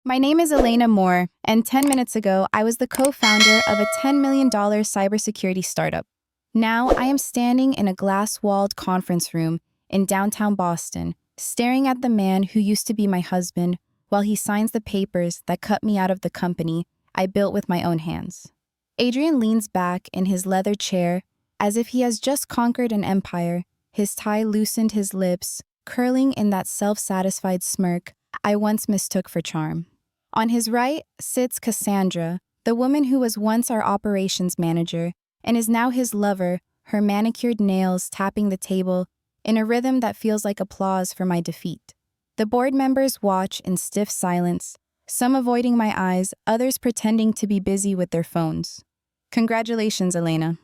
My name is Elena Moore, and 10 minutes ago, I was the co-founder of a $10 million cybersecurity startup. Now, I am standing in a glass-walled conference room in downtown Boston, staring at the man who used to be my husband while he signs the papers that cut me out of the company I built with my own hands. Adrian leans back in his leather chair as if he has just conquered an empire, his tie loosened his lips, curling in that self-satisfied smirk I once mistook for charm. On his right sits Cassandra, the woman who was once our operations manager and is now his lover, her manicured nails tapping the table in a rhythm that feels like applause for my defeat. The board members watch in stiff silence, some avoiding my eyes, others pretending to be busy with their phones. Congratulations, Elena.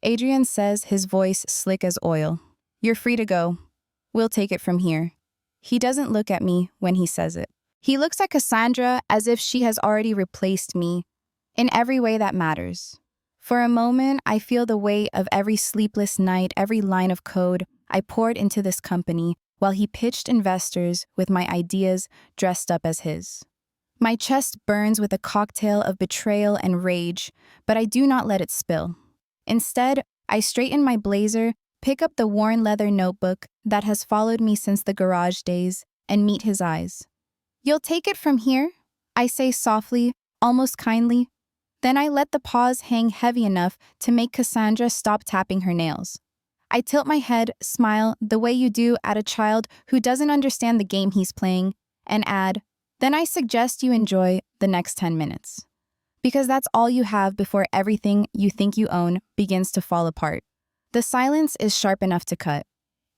Adrian says, his voice slick as oil. You're free to go. We'll take it from here. He doesn't look at me when he says it. He looks at Cassandra as if she has already replaced me in every way that matters. For a moment, I feel the weight of every sleepless night, every line of code I poured into this company while he pitched investors with my ideas dressed up as his. My chest burns with a cocktail of betrayal and rage, but I do not let it spill. Instead, I straighten my blazer, pick up the worn leather notebook that has followed me since the garage days, and meet his eyes. You'll take it from here? I say softly, almost kindly. Then I let the pause hang heavy enough to make Cassandra stop tapping her nails. I tilt my head, smile, the way you do at a child who doesn't understand the game he's playing, and add, then I suggest you enjoy the next 10 minutes. Because that's all you have before everything you think you own begins to fall apart. The silence is sharp enough to cut.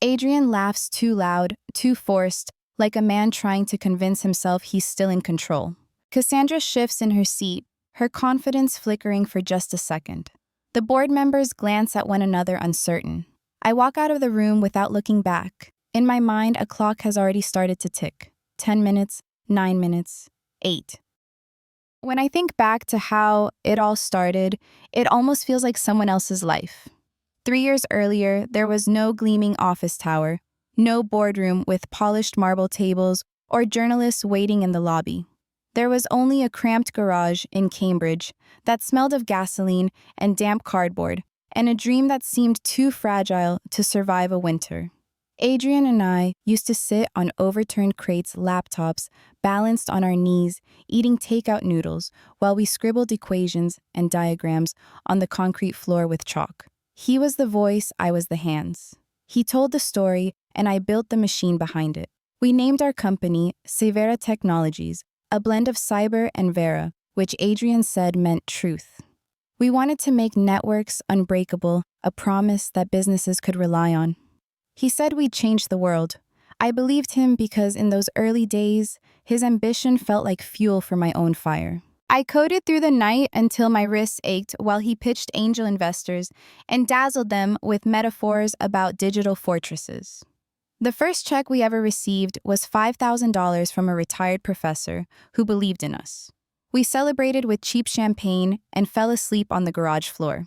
Adrian laughs too loud, too forced, like a man trying to convince himself he's still in control. Cassandra shifts in her seat, her confidence flickering for just a second. The board members glance at one another uncertain. I walk out of the room without looking back. In my mind, a clock has already started to tick. 10 minutes, 9 minutes, 8. When I think back to how it all started, it almost feels like someone else's life. 3 years earlier, there was no gleaming office tower, no boardroom with polished marble tables or journalists waiting in the lobby. There was only a cramped garage in Cambridge that smelled of gasoline and damp cardboard, and a dream that seemed too fragile to survive a winter. Adrian and I used to sit on overturned crates' laptops, balanced on our knees, eating takeout noodles while we scribbled equations and diagrams on the concrete floor with chalk. He was the voice, I was the hands. He told the story, and I built the machine behind it. We named our company Severa Technologies, a blend of cyber and Vera, which Adrian said meant truth. We wanted to make networks unbreakable, a promise that businesses could rely on. He said we'd change the world. I believed him because in those early days, his ambition felt like fuel for my own fire. I coded through the night until my wrists ached while he pitched angel investors and dazzled them with metaphors about digital fortresses. The first check we ever received was $5,000 from a retired professor who believed in us. We celebrated with cheap champagne and fell asleep on the garage floor.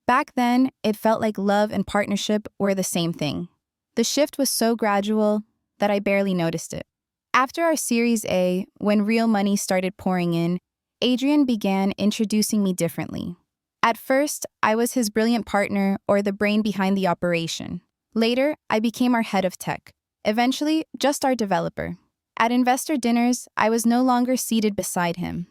Back then, it felt like love and partnership were the same thing. The shift was so gradual that I barely noticed it. After our Series A, when real money started pouring in, Adrian began introducing me differently. At first, I was his brilliant partner or the brain behind the operation. Later, I became our head of tech. Eventually, just our developer. At investor dinners, I was no longer seated beside him.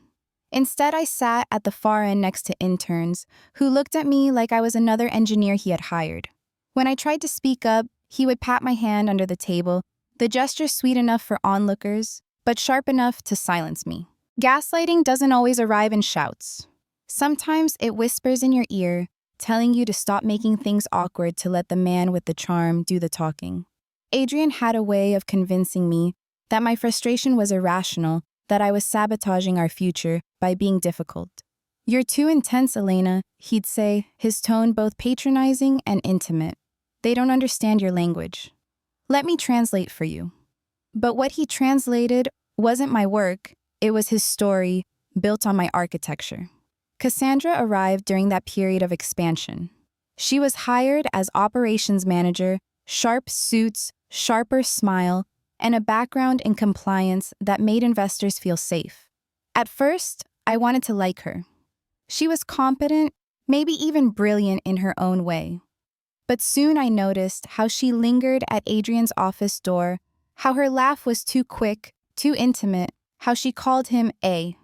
Instead, I sat at the far end next to interns who looked at me like I was another engineer he had hired. When I tried to speak up, he would pat my hand under the table, the gesture sweet enough for onlookers, but sharp enough to silence me. Gaslighting doesn't always arrive in shouts. Sometimes it whispers in your ear, telling you to stop making things awkward to let the man with the charm do the talking. Adrian had a way of convincing me that my frustration was irrational, that I was sabotaging our future by being difficult. You're too intense, Elena, he'd say, his tone both patronizing and intimate. They don't understand your language. Let me translate for you. But what he translated wasn't my work. It was his story, built on my architecture. Cassandra arrived during that period of expansion. She was hired as operations manager, sharp suits, sharper smile, and a background in compliance that made investors feel safe. At first, I wanted to like her. She was competent, maybe even brilliant in her own way. But soon I noticed how she lingered at Adrian's office door, how her laugh was too quick, too intimate, how she called him A.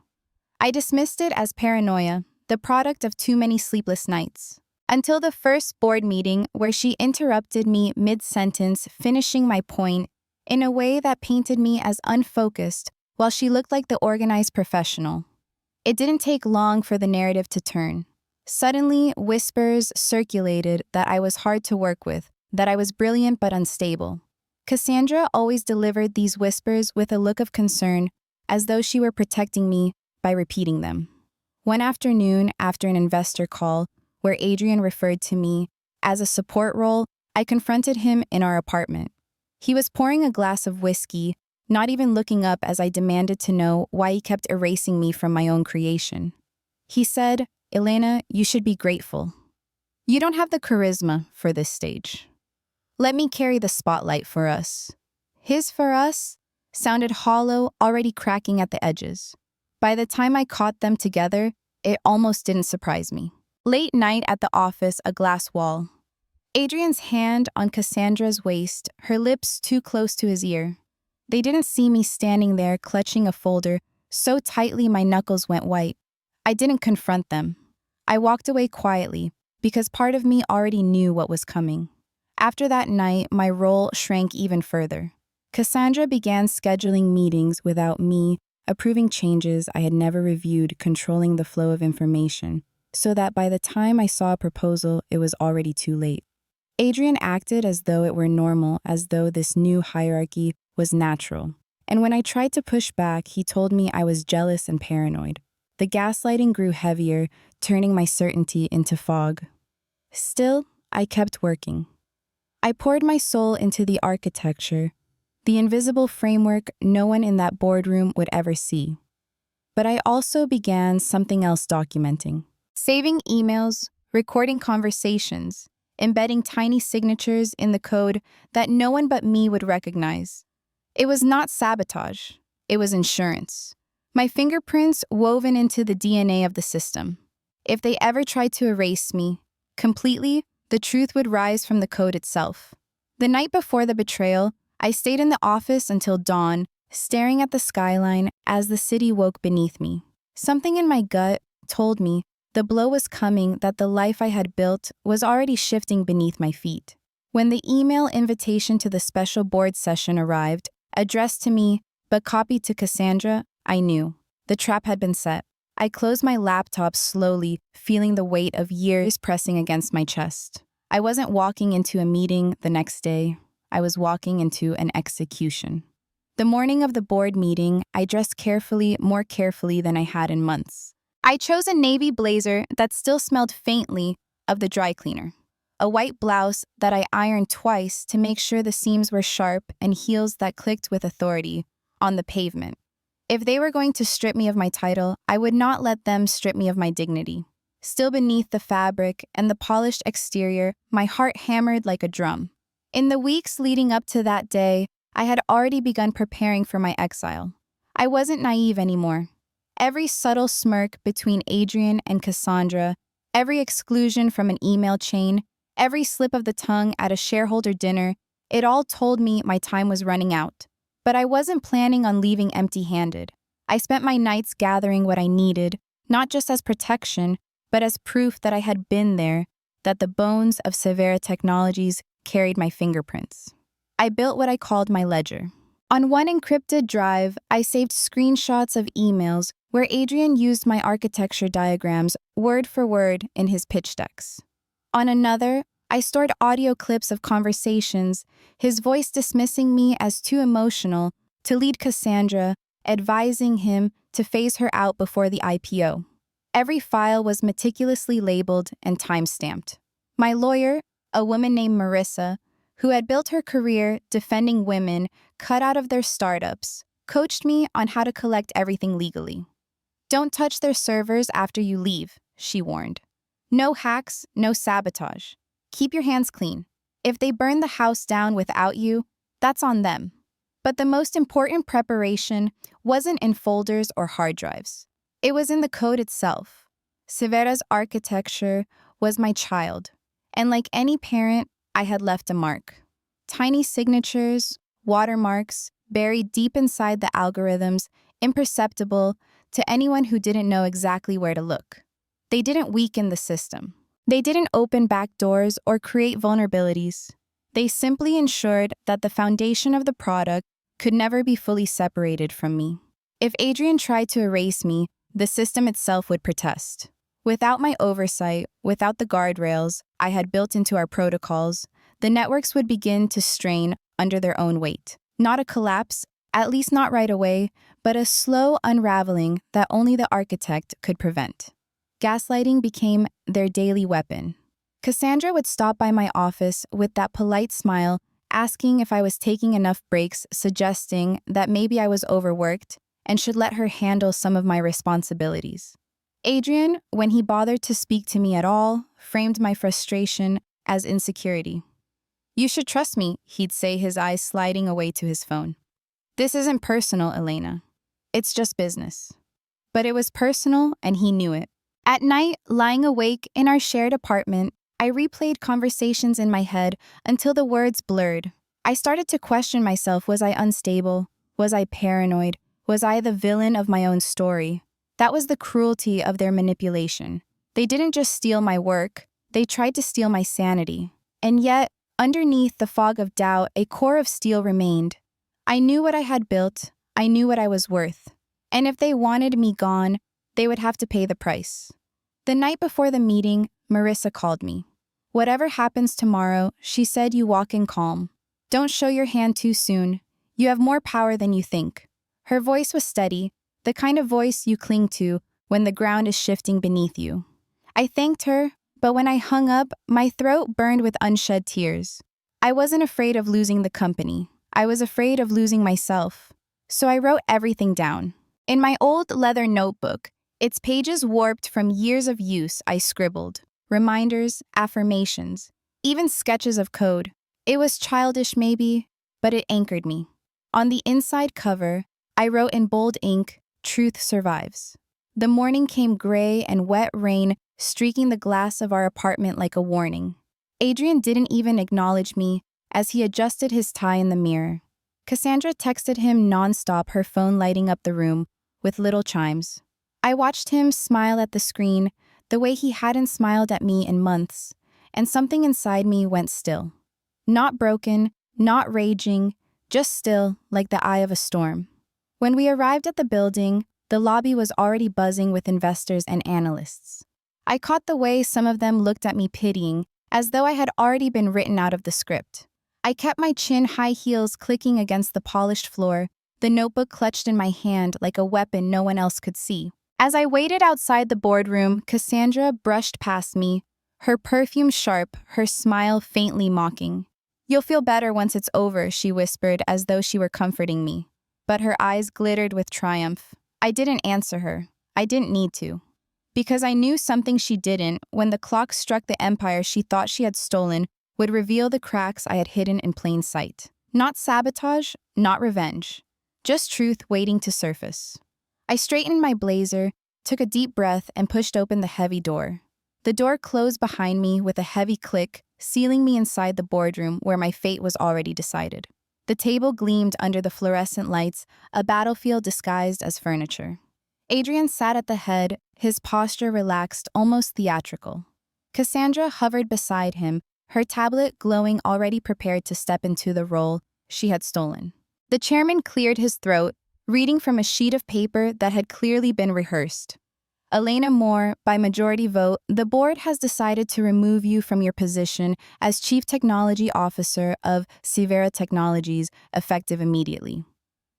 I dismissed it as paranoia, the product of too many sleepless nights. Until the first board meeting where she interrupted me mid-sentence, finishing my point in a way that painted me as unfocused while she looked like the organized professional. It didn't take long for the narrative to turn. Suddenly, whispers circulated that I was hard to work with, that I was brilliant but unstable. Cassandra always delivered these whispers with a look of concern, as though she were protecting me by repeating them. One afternoon, after an investor call, where Adrian referred to me as a support role, I confronted him in our apartment. He was pouring a glass of whiskey, not even looking up as I demanded to know why he kept erasing me from my own creation. He said, "Elena, you should be grateful. You don't have the charisma for this stage. Let me carry the spotlight for us." His "for us" sounded hollow, already cracking at the edges. By the time I caught them together, it almost didn't surprise me. Late night at the office, a glass wall. Adrian's hand on Cassandra's waist, her lips too close to his ear. They didn't see me standing there clutching a folder so tightly my knuckles went white. I didn't confront them. I walked away quietly because part of me already knew what was coming. After that night, my role shrank even further. Cassandra began scheduling meetings without me, approving changes I had never reviewed, controlling the flow of information, so that by the time I saw a proposal, it was already too late. Adrian acted as though it were normal, as though this new hierarchy was natural. And when I tried to push back, he told me I was jealous and paranoid. The gaslighting grew heavier, turning my certainty into fog. Still, I kept working. I poured my soul into the architecture, the invisible framework no one in that boardroom would ever see. But I also began something else documenting. Saving emails, recording conversations, embedding tiny signatures in the code that no one but me would recognize. It was not sabotage. It was insurance. My fingerprints woven into the DNA of the system. If they ever tried to erase me completely, the truth would rise from the code itself. The night before the betrayal, I stayed in the office until dawn, staring at the skyline as the city woke beneath me. Something in my gut told me the blow was coming, that the life I had built was already shifting beneath my feet. When the email invitation to the special board session arrived, addressed to me, but copied to Cassandra, I knew. The trap had been set. I closed my laptop slowly, feeling the weight of years pressing against my chest. I wasn't walking into a meeting the next day. I was walking into an execution. The morning of the board meeting, I dressed carefully, more carefully than I had in months. I chose a navy blazer that still smelled faintly of the dry cleaner, a white blouse that I ironed twice to make sure the seams were sharp, and heels that clicked with authority on the pavement. If they were going to strip me of my title, I would not let them strip me of my dignity. Still beneath the fabric and the polished exterior, my heart hammered like a drum. In the weeks leading up to that day, I had already begun preparing for my exile. I wasn't naive anymore. Every subtle smirk between Adrian and Cassandra, every exclusion from an email chain, every slip of the tongue at a shareholder dinner, it all told me my time was running out. But I wasn't planning on leaving empty-handed. I spent my nights gathering what I needed, not just as protection, but as proof that I had been there, that the bones of Severa Technologies carried my fingerprints. I built what I called my ledger. On one encrypted drive, I saved screenshots of emails where Adrian used my architecture diagrams word for word in his pitch decks. On another, I stored audio clips of conversations, his voice dismissing me as too emotional to lead Cassandra, advising him to phase her out before the IPO. Every file was meticulously labeled and time-stamped. My lawyer, a woman named Marissa, who had built her career defending women cut out of their startups, coached me on how to collect everything legally. "Don't touch their servers after you leave," she warned. "No hacks, no sabotage. Keep your hands clean. If they burn the house down without you, that's on them. But the most important preparation wasn't in folders or hard drives. It was in the code itself. Severa's architecture was my child, and like any parent, I had left a mark. Tiny signatures, watermarks, buried deep inside the algorithms, imperceptible to anyone who didn't know exactly where to look. They didn't weaken the system. They didn't open back doors or create vulnerabilities. They simply ensured that the foundation of the product could never be fully separated from me. If Adrian tried to erase me, the system itself would protest. Without my oversight, without the guardrails I had built into our protocols, the networks would begin to strain under their own weight. Not a collapse, at least not right away, but a slow unraveling that only the architect could prevent. Gaslighting became their daily weapon. Cassandra would stop by my office with that polite smile, asking if I was taking enough breaks, suggesting that maybe I was overworked and should let her handle some of my responsibilities. Adrian, when he bothered to speak to me at all, framed my frustration as insecurity. "You should trust me," he'd say, his eyes sliding away to his phone. "This isn't personal, Elena. It's just business." But it was personal, and he knew it. At night, lying awake in our shared apartment, I replayed conversations in my head until the words blurred. I started to question myself. Was I unstable? Was I paranoid? Was I the villain of my own story? That was the cruelty of their manipulation. They didn't just steal my work, they tried to steal my sanity. And yet, underneath the fog of doubt, a core of steel remained. I knew what I had built, I knew what I was worth. And if they wanted me gone, they would have to pay the price. The night before the meeting, Marissa called me. "Whatever happens tomorrow," she said, "you walk in calm. Don't show your hand too soon. You have more power than you think." Her voice was steady, the kind of voice you cling to when the ground is shifting beneath you. I thanked her, but when I hung up, my throat burned with unshed tears. I wasn't afraid of losing the company. I was afraid of losing myself. So I wrote everything down. In my old leather notebook, its pages warped from years of use, I scribbled. Reminders, affirmations, even sketches of code. It was childish maybe, but it anchored me. On the inside cover, I wrote in bold ink, "Truth survives." The morning came gray and wet rain streaking the glass of our apartment like a warning. Adrian didn't even acknowledge me as he adjusted his tie in the mirror. Cassandra texted him nonstop, her phone lighting up the room with little chimes. I watched him smile at the screen, the way he hadn't smiled at me in months, and something inside me went still. Not broken, not raging, just still, like the eye of a storm. When we arrived at the building, the lobby was already buzzing with investors and analysts. I caught the way some of them looked at me pitying, as though I had already been written out of the script. I kept my chin-high heels clicking against the polished floor, the notebook clutched in my hand like a weapon no one else could see. As I waited outside the boardroom, Cassandra brushed past me, her perfume sharp, her smile faintly mocking. "You'll feel better once it's over," she whispered as though she were comforting me. But her eyes glittered with triumph. I didn't answer her. I didn't need to. Because I knew something she didn't, when the clock struck, the empire she thought she had stolen would reveal the cracks I had hidden in plain sight. Not sabotage, not revenge. Just truth waiting to surface. I straightened my blazer, took a deep breath, and pushed open the heavy door. The door closed behind me with a heavy click, sealing me inside the boardroom where my fate was already decided. The table gleamed under the fluorescent lights, a battlefield disguised as furniture. Adrian sat at the head, his posture relaxed, almost theatrical. Cassandra hovered beside him, her tablet glowing, already prepared to step into the role she had stolen. The chairman cleared his throat, reading from a sheet of paper that had clearly been rehearsed. "Elena Moore, by majority vote, the board has decided to remove you from your position as Chief Technology Officer of Severa Technologies, effective immediately."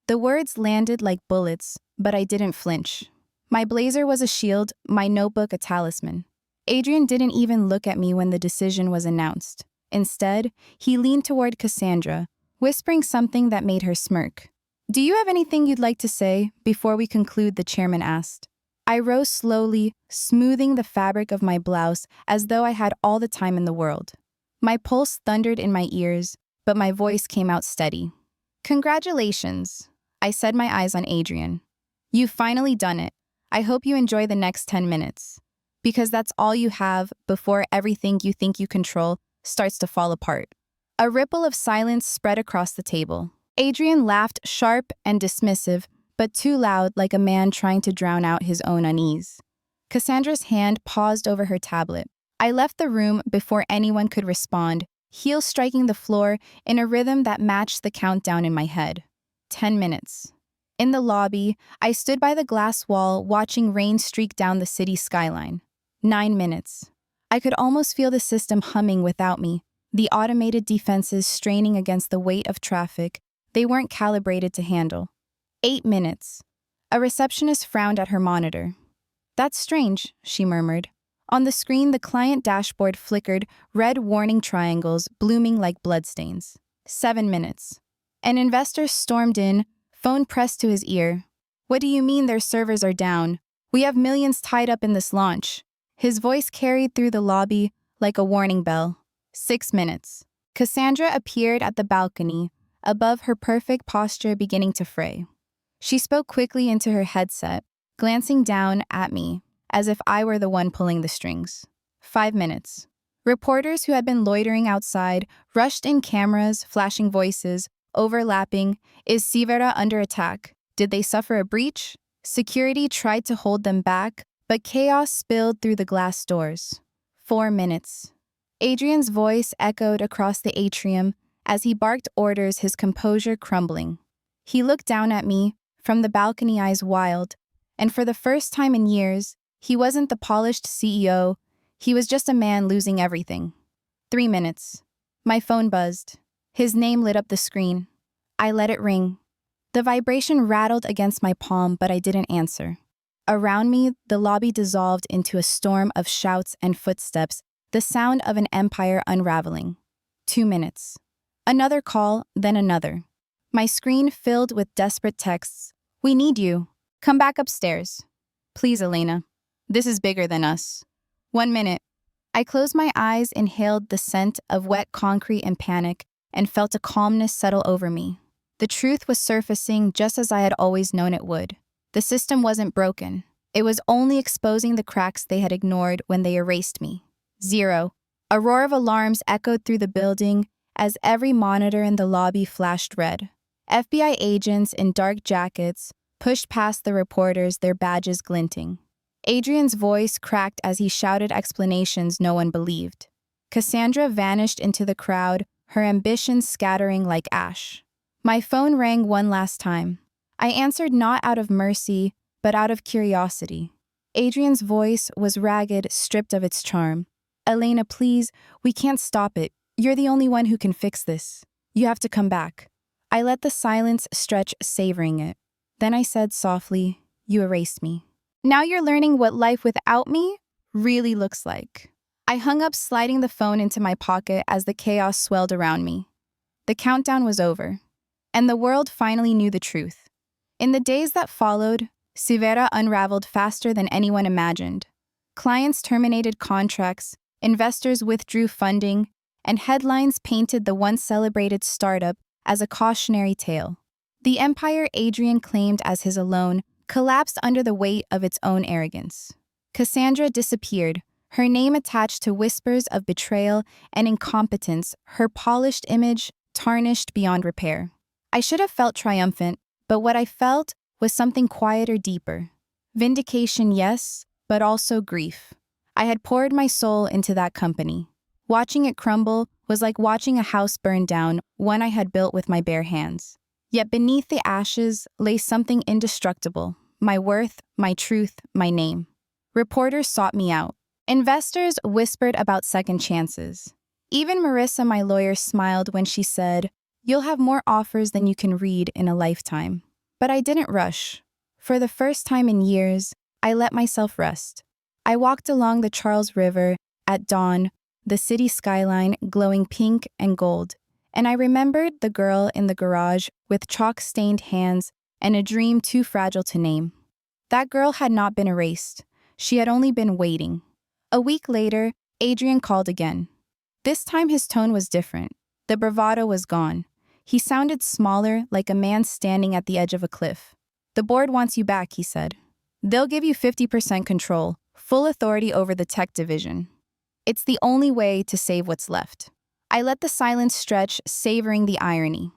The words landed like bullets, but I didn't flinch. My blazer was a shield, my notebook a talisman. Adrian didn't even look at me when the decision was announced. Instead, he leaned toward Cassandra, whispering something that made her smirk. "Do you have anything you'd like to say before we conclude?" the chairman asked. I rose slowly, smoothing the fabric of my blouse as though I had all the time in the world. My pulse thundered in my ears, but my voice came out steady. Congratulations. I said, my eyes on Adrian. You've finally done it. I hope you enjoy the next 10 minutes. Because that's all you have before everything you think you control starts to fall apart. A ripple of silence spread across the table. Adrian laughed, sharp and dismissive, but too loud, like a man trying to drown out his own unease. Cassandra's hand paused over her tablet. I left the room before anyone could respond, heels striking the floor in a rhythm that matched the countdown in my head. 10 minutes. In the lobby, I stood by the glass wall watching rain streak down the city skyline. 9 minutes. I could almost feel the system humming without me, the automated defenses straining against the weight of traffic they weren't calibrated to handle. 8 minutes. A receptionist frowned at her monitor. That's strange, she murmured. On the screen, the client dashboard flickered, red warning triangles blooming like bloodstains. 7 minutes. An investor stormed in, phone pressed to his ear. What do you mean their servers are down? We have millions tied up in this launch. His voice carried through the lobby like a warning bell. 6 minutes. Cassandra appeared at the balcony, above her perfect posture beginning to fray. She spoke quickly into her headset, glancing down at me, as if I were the one pulling the strings. 5 minutes. Reporters who had been loitering outside rushed in, cameras, flashing voices, overlapping. Is Sivera under attack? Did they suffer a breach? Security tried to hold them back, but chaos spilled through the glass doors. 4 minutes. Adrian's voice echoed across the atrium as he barked orders, his composure crumbling. He looked down at me, from the balcony, eyes wild, and for the first time in years, he wasn't the polished CEO, he was just a man losing everything. 3 minutes. My phone buzzed. His name lit up the screen. I let it ring. The vibration rattled against my palm, but I didn't answer. Around me, the lobby dissolved into a storm of shouts and footsteps, the sound of an empire unraveling. 2 minutes. Another call, then another. My screen filled with desperate texts. We need you. Come back upstairs. Please, Elena. This is bigger than us. 1 minute. I closed my eyes, inhaled the scent of wet concrete and panic, and felt a calmness settle over me. The truth was surfacing just as I had always known it would. The system wasn't broken. It was only exposing the cracks they had ignored when they erased me. 0. A roar of alarms echoed through the building as every monitor in the lobby flashed red. FBI agents in dark jackets pushed past the reporters, their badges glinting. Adrian's voice cracked as he shouted explanations no one believed. Cassandra vanished into the crowd, her ambitions scattering like ash. My phone rang one last time. I answered not out of mercy, but out of curiosity. Adrian's voice was ragged, stripped of its charm. Elena, please, we can't stop it. You're the only one who can fix this. You have to come back. I let the silence stretch, savoring it. Then I said softly, you erased me. Now you're learning what life without me really looks like. I hung up, sliding the phone into my pocket as the chaos swelled around me. The countdown was over, and the world finally knew the truth. In the days that followed, Sivera unraveled faster than anyone imagined. Clients terminated contracts, investors withdrew funding, and headlines painted the once celebrated startup as a cautionary tale. The empire Adrian claimed as his alone collapsed under the weight of its own arrogance. Cassandra disappeared, her name attached to whispers of betrayal and incompetence, her polished image tarnished beyond repair. I should have felt triumphant, but what I felt was something quieter, deeper. Vindication, yes, but also grief. I had poured my soul into that company. Watching it crumble was like watching a house burn down, one I had built with my bare hands. Yet beneath the ashes lay something indestructible, my worth, my truth, my name. Reporters sought me out. Investors whispered about second chances. Even Marissa, my lawyer, smiled when she said, "You'll have more offers than you can read in a lifetime." But I didn't rush. For the first time in years, I let myself rest. I walked along the Charles River at dawn, the city skyline glowing pink and gold, and I remembered the girl in the garage with chalk-stained hands and a dream too fragile to name. That girl had not been erased. She had only been waiting. A week later, Adrian called again. This time his tone was different. The bravado was gone. He sounded smaller, like a man standing at the edge of a cliff. The board wants you back, he said. They'll give you 50% control, full authority over the tech division. It's the only way to save what's left. I let the silence stretch, savoring the irony.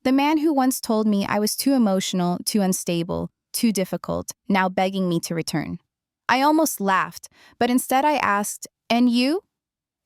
The man who once told me I was too emotional, too unstable, too difficult, now begging me to return. I almost laughed, but instead I asked, "And you?"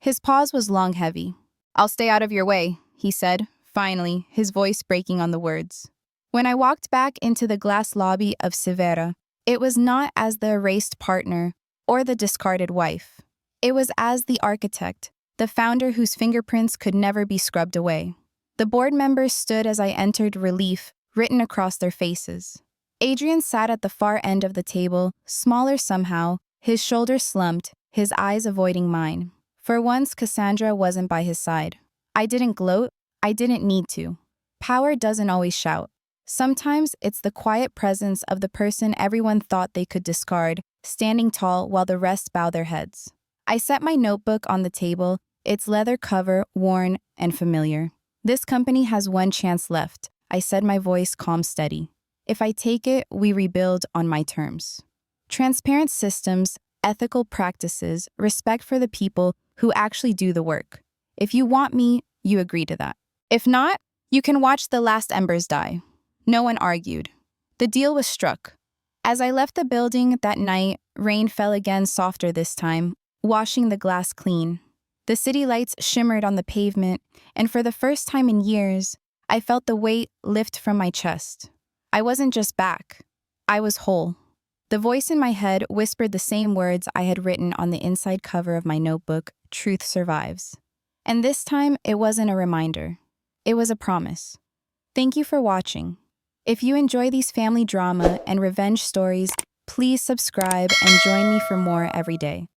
His pause was long, heavy. "I'll stay out of your way," he said, finally, his voice breaking on the words. When I walked back into the glass lobby of Severa, it was not as the erased partner or the discarded wife. It was as the architect, the founder whose fingerprints could never be scrubbed away. The board members stood as I entered, relief written across their faces. Adrian sat at the far end of the table, smaller somehow, his shoulders slumped, his eyes avoiding mine. For once, Cassandra wasn't by his side. I didn't gloat, I didn't need to. Power doesn't always shout. Sometimes it's the quiet presence of the person everyone thought they could discard, standing tall while the rest bow their heads. I set my notebook on the table, its leather cover worn and familiar. This company has one chance left, I said, my voice calm, steady. If I take it, we rebuild on my terms. Transparent systems, ethical practices, respect for the people who actually do the work. If you want me, you agree to that. If not, you can watch the last embers die. No one argued. The deal was struck. As I left the building that night, rain fell again, softer this time, washing the glass clean. The city lights shimmered on the pavement, and for the first time in years, I felt the weight lift from my chest. I wasn't just back. I was whole. The voice in my head whispered the same words I had written on the inside cover of my notebook, "Truth survives." And this time, it wasn't a reminder. It was a promise. Thank you for watching. If you enjoy these family drama and revenge stories, please subscribe and join me for more every day.